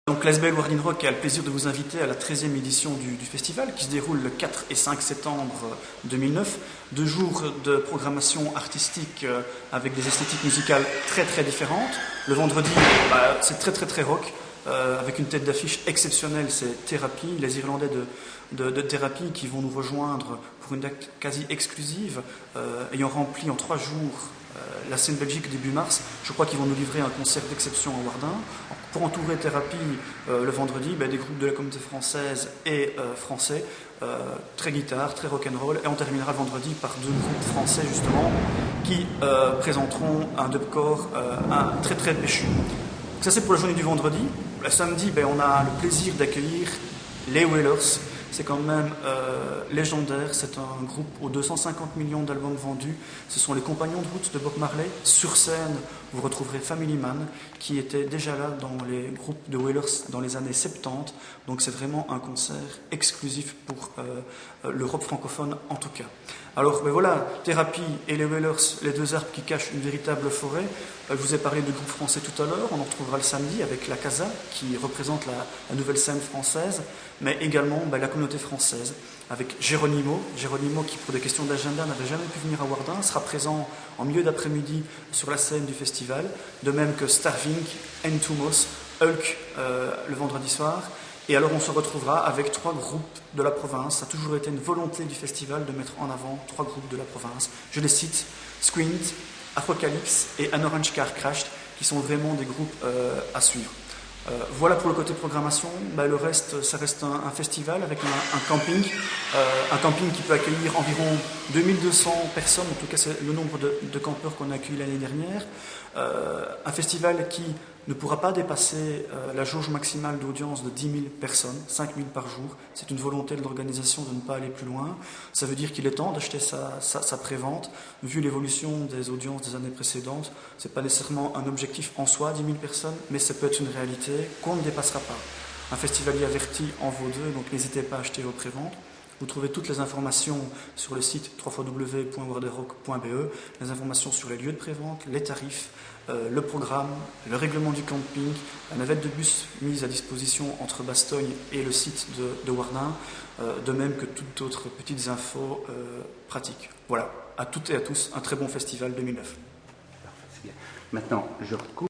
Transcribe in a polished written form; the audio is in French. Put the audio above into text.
Donc l'ASBL Wardin Rock a le plaisir de vous inviter à la 13e édition du festival qui se déroule le 4 et 5 septembre 2009. 2 jours de programmation artistique avec des esthétiques musicales très très différentes. Le vendredi, c'est très rock, avec une tête d'affiche exceptionnelle, c'est Thérapie, les Irlandais de Thérapie qui vont nous rejoindre pour une date quasi exclusive, ayant rempli en 3 jours la scène Belgique début mars. Je crois qu'ils vont nous livrer un concert d'exception à Wardin. Pour entourer Thérapie le vendredi, des groupes de la communauté française et français, très guitare, très rock'n'roll, et on terminera le vendredi par 2 groupes français justement qui présenteront un dubcore très péchu. Donc ça c'est pour la journée du vendredi. Le samedi, on a le plaisir d'accueillir les Wailers. C'est quand même légendaire, c'est un groupe aux 250 millions d'albums vendus. Ce sont les compagnons de route de Bob Marley. Sur scène, vous retrouverez Family Man, qui était déjà là dans les groupes de Wailers dans les années 70. Donc c'est vraiment un concert exclusif pour l'Europe francophone en tout cas. Alors voilà, Thérapie et les Wailers, les 2 arbres qui cachent une véritable forêt. Je vous ai parlé de groupe français tout à l'heure, on en retrouvera le samedi avec la Casa qui représente la nouvelle scène française, mais également la communauté française avec Geronimo qui pour des questions d'agenda n'avait jamais pu venir à Wardin, sera présent en milieu d'après-midi sur la scène du festival, de même que Starving, Entumos, Hulk le vendredi soir. Et alors on se retrouvera avec 3 groupes de la province. Ça a toujours été une volonté du festival de mettre en avant 3 groupes de la province. Je les cite, Squint, Apocalypse et An Orange Car Crashed, qui sont vraiment des groupes à suivre. Voilà pour le côté programmation. Le reste, ça reste un festival avec un camping qui peut accueillir environ 2200 personnes, en tout cas c'est le nombre de campeurs qu'on a accueillis l'année dernière. Un festival qui ne pourra pas dépasser la jauge maximale d'audience de 10 000 personnes, 5 000 par jour. C'est une volonté de l'organisation de ne pas aller plus loin. Ça veut dire qu'il est temps d'acheter sa prévente. Vu l'évolution des audiences des années précédentes, ce n'est pas nécessairement un objectif en soi, 10 000 personnes, mais ça peut être une réalité qu'on ne dépassera pas. Un festivalier averti en vaut 2, donc n'hésitez pas à acheter vos préventes. Vous trouvez toutes les informations sur le site www.wardenrock.be, les informations sur les lieux de prévente, les tarifs, le programme, le règlement du camping, la navette de bus mise à disposition entre Bastogne et le site de Wardin, de même que toutes autres petites infos pratiques. Voilà, à toutes et à tous, un très bon festival 2009. C'est bien. Maintenant, je recoupe.